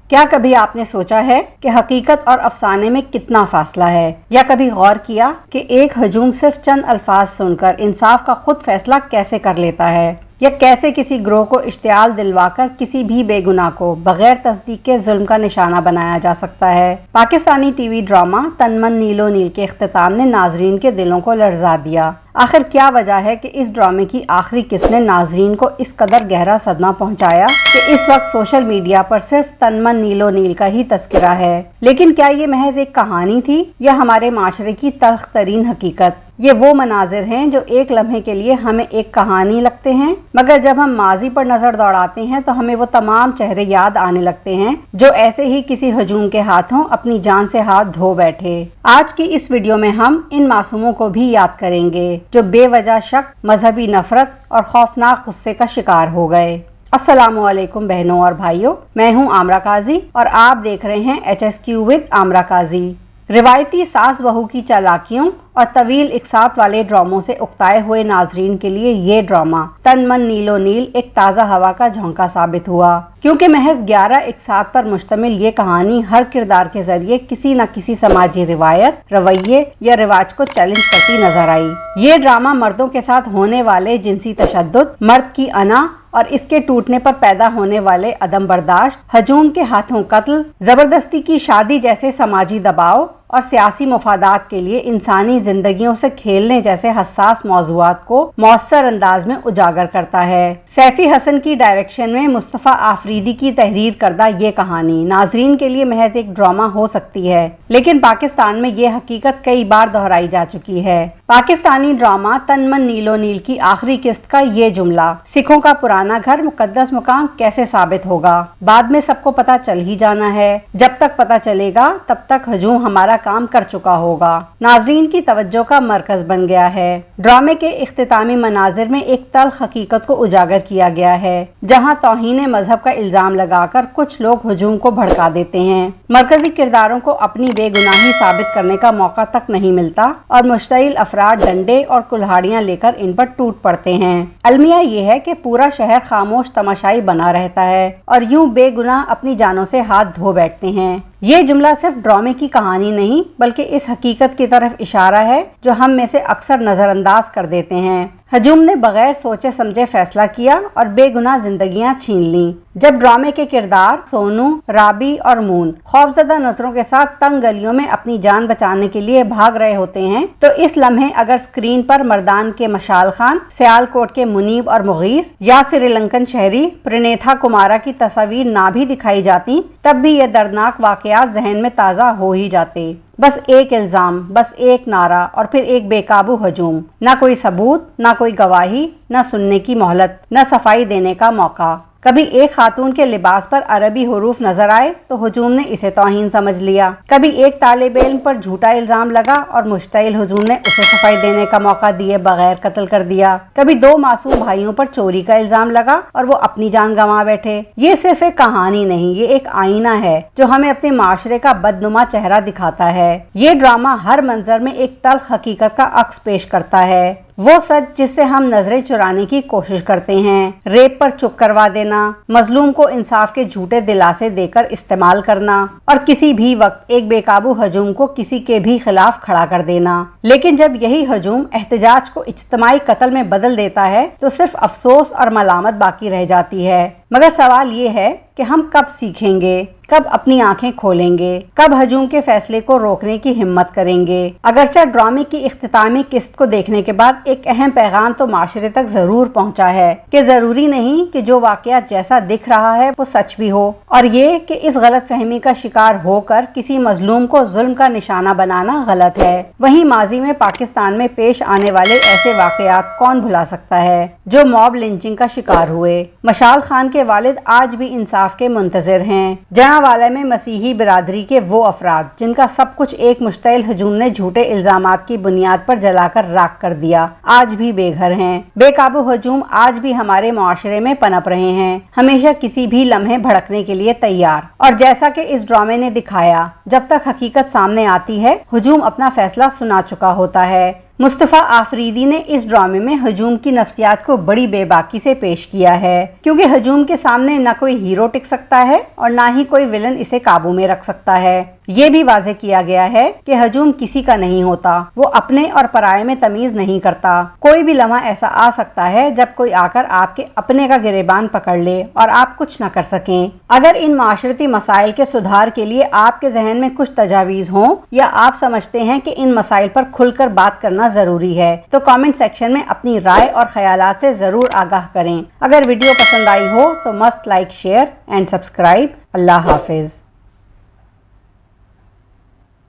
کیا کبھی آپ نے سوچا ہے کہ حقیقت اور افسانے میں کتنا فاصلہ ہے؟ یا کبھی غور کیا کہ ایک ہجوم صرف چند الفاظ سن کر انصاف کا خود فیصلہ کیسے کر لیتا ہے؟ یا کیسے کسی گروہ کو اشتعال دلوا کر کسی بھی بے گناہ کو بغیر تصدیق کے ظلم کا نشانہ بنایا جا سکتا ہے؟ پاکستانی ٹی وی ڈرامہ تن من نیلو نیل کے اختتام نے ناظرین کے دلوں کو لرزا دیا۔ آخر کیا وجہ ہے کہ اس ڈرامے کی آخری قسط نے ناظرین کو اس قدر گہرا صدمہ پہنچایا کہ اس وقت سوشل میڈیا پر صرف تن من نیلو نیل کا ہی تذکرہ ہے؟ لیکن کیا یہ محض ایک کہانی تھی یا ہمارے معاشرے کی تلخ ترین حقیقت؟ یہ وہ مناظر ہیں جو ایک لمحے کے لیے ہمیں ایک کہانی لگتے ہیں، مگر جب ہم ماضی پر نظر دوڑاتے ہیں تو ہمیں وہ تمام چہرے یاد آنے لگتے ہیں جو ایسے ہی کسی ہجوم کے ہاتھوں اپنی جان سے ہاتھ دھو بیٹھے۔ آج کی اس ویڈیو میں ہم ان معصوموں کو بھی یاد کریں گے جو بے وجہ شک، مذہبی نفرت اور خوفناک غصے کا شکار ہو گئے۔ السلام علیکم بہنوں اور بھائیوں، میں ہوں عامرہ قاضی اور آپ دیکھ رہے ہیں HSQ with عامرہ قاضی۔ روایتی ساس بہو کی چالاکیوں اور طویل اقساط والے ڈراموں سے اکتائے ہوئے ناظرین کے لیے یہ ڈرامہ تن من نیلو نیل ایک تازہ ہوا کا جھونکا ثابت ہوا، کیونکہ محض 11 اقساط پر مشتمل یہ کہانی ہر کردار کے ذریعے کسی نہ کسی سماجی روایت، رویے یا رواج کو چیلنج کرتی نظر آئی۔ یہ ڈرامہ مردوں کے ساتھ ہونے والے جنسی تشدد، مرد کی انا اور اس کے ٹوٹنے پر پیدا ہونے والے عدم برداشت، ہجوم کے ہاتھوں قتل، زبردستی کی شادی جیسے سماجی دباؤ اور سیاسی مفادات کے لیے انسانی زندگیوں سے کھیلنے جیسے حساس موضوعات کو مؤثر انداز میں اجاگر کرتا ہے۔ سیفی حسن کی ڈائریکشن میں مصطفیٰ آفریدی کی تحریر کردہ یہ کہانی ناظرین کے لیے محض ایک ڈرامہ ہو سکتی ہے، لیکن پاکستان میں یہ حقیقت کئی بار دہرائی جا چکی ہے۔ پاکستانی ڈرامہ تن من نیلو نیل کی آخری قسط کا یہ جملہ، سکھوں کا پرانا گھر مقدس مقام کیسے ثابت ہوگا؟ بعد میں سب کو پتہ چل ہی جانا ہے، جب تک پتہ چلے گا تب تک ہجوم ہمارا کام کر چکا ہوگا، ناظرین کی توجہ کا مرکز بن گیا ہے۔ ڈرامے کے اختتامی مناظر میں ایک تلخ حقیقت کو اجاگر کیا گیا ہے، جہاں توہین مذہب کا الزام لگا کر کچھ لوگ ہجوم کو بھڑکا دیتے ہیں۔ مرکزی کرداروں کو اپنی بے گناہی ثابت کرنے کا موقع تک نہیں ملتا اور مشتعل افراد ڈنڈے اور کلہاڑیاں لے کر ان پر ٹوٹ پڑتے ہیں۔ المیہ یہ ہے کہ پورا شہر خاموش تماشائی بنا رہتا ہے اور یوں بے گناہ اپنی جانوں سے ہاتھ دھو بیٹھتے ہیں۔ یہ جملہ صرف ڈرامے کی کہانی نہیں بلکہ اس حقیقت کی طرف اشارہ ہے جو ہم میں سے اکثر نظر انداز کر دیتے ہیں۔ ہجوم نے بغیر سوچے سمجھے فیصلہ کیا اور بے گناہ زندگیاں چھین لیں۔ جب ڈرامے کے کردار سونو، رابی اور مون خوفزدہ نظروں کے ساتھ تنگ گلیوں میں اپنی جان بچانے کے لیے بھاگ رہے ہوتے ہیں تو اس لمحے اگر سکرین پر مردان کے مشال خان، سیال کوٹ کے منیب اور مغیث یا سری لنکن شہری پرنیتھا کمارا کی تصاویر نہ بھی دکھائی جاتی تب بھی یہ دردناک واقعات ذہن میں تازہ ہو ہی جاتے۔ بس ایک الزام، بس ایک نعرہ اور پھر ایک بے قابو ہجوم، نہ کوئی ثبوت، نہ کوئی گواہی، نہ سننے کی مہلت، نہ صفائی دینے کا موقع۔ کبھی ایک خاتون کے لباس پر عربی حروف نظر آئے تو ہجوم نے اسے توہین سمجھ لیا، کبھی ایک طالب علم پر جھوٹا الزام لگا اور مشتعل ہجوم نے اسے صفائی دینے کا موقع دیے بغیر قتل کر دیا، کبھی دو معصوم بھائیوں پر چوری کا الزام لگا اور وہ اپنی جان گنوا بیٹھے۔ یہ صرف ایک کہانی نہیں، یہ ایک آئینہ ہے جو ہمیں اپنے معاشرے کا بدنما چہرہ دکھاتا ہے۔ یہ ڈرامہ ہر منظر میں ایک تلخ حقیقت کا عکس پیش کرتا ہے، وہ سچ جس سے ہم نظریں چرانے کی کوشش کرتے ہیں، ریپ پر چپ کروا دینا، مظلوم کو انصاف کے جھوٹے دلاسے دے کر استعمال کرنا اور کسی بھی وقت ایک بے قابو ہجوم کو کسی کے بھی خلاف کھڑا کر دینا۔ لیکن جب یہی ہجوم احتجاج کو اجتماعی قتل میں بدل دیتا ہے تو صرف افسوس اور ملامت باقی رہ جاتی ہے۔ مگر سوال یہ ہے کہ ہم کب سیکھیں گے، کب اپنی آنکھیں کھولیں گے، کب ہجوم کے فیصلے کو روکنے کی ہمت کریں گے؟ اگرچہ ڈرامے کی اختتامی قسط کو دیکھنے کے بعد ایک اہم پیغام تو معاشرے تک ضرور پہنچا ہے کہ ضروری نہیں کہ جو واقعات جیسا دکھ رہا ہے وہ سچ بھی ہو، اور یہ کہ اس غلط فہمی کا شکار ہو کر کسی مظلوم کو ظلم کا نشانہ بنانا غلط ہے۔ وہیں ماضی میں پاکستان میں پیش آنے والے ایسے واقعات کون بھلا سکتا ہے جو موب لنچنگ کا شکار ہوئے۔ مشال خان کے والد آج بھی انصاف کے منتظر ہیں۔ جنگجو میں مسیحی برادری کے وہ افراد جن کا سب کچھ ایک مشتعل ہجوم نے جھوٹے الزامات کی بنیاد پر جلا کر راکھ کر دیا، آج بھی بے گھر ہیں۔ بے قابو ہجوم آج بھی ہمارے معاشرے میں پنپ رہے ہیں، ہمیشہ کسی بھی لمحے بھڑکنے کے لیے تیار۔ اور جیسا کہ اس ڈرامے نے دکھایا، جب تک حقیقت سامنے آتی ہے ہجوم اپنا فیصلہ سنا چکا ہوتا ہے۔ مصطفیٰ آفریدی نے اس ڈرامے میں ہجوم کی نفسیات کو بڑی بے باکی سے پیش کیا ہے، کیونکہ ہجوم کے سامنے نہ کوئی ہیرو ٹک سکتا ہے اور نہ ہی کوئی ولن اسے قابو میں رکھ سکتا ہے۔ یہ بھی واضح کیا گیا ہے کہ ہجوم کسی کا نہیں ہوتا، وہ اپنے اور پرائے میں تمیز نہیں کرتا۔ کوئی بھی لمحہ ایسا آ سکتا ہے جب کوئی آ کر آپ کے اپنے کا گریبان پکڑ لے اور آپ کچھ نہ کر سکیں۔ اگر ان معاشرتی مسائل کے سدھار کے لیے آپ کے ذہن میں کچھ تجاویز ہوں یا آپ سمجھتے ہیں کہ ان مسائل پر کھل کر بات کرنا ضروری ہے تو کامنٹ سیکشن میں اپنی رائے اور خیالات سے ضرور آگاہ کریں۔ اگر ویڈیو پسند آئی ہو تو مست لائک، شیئر اینڈ سبسکرائب۔ اللہ حافظ۔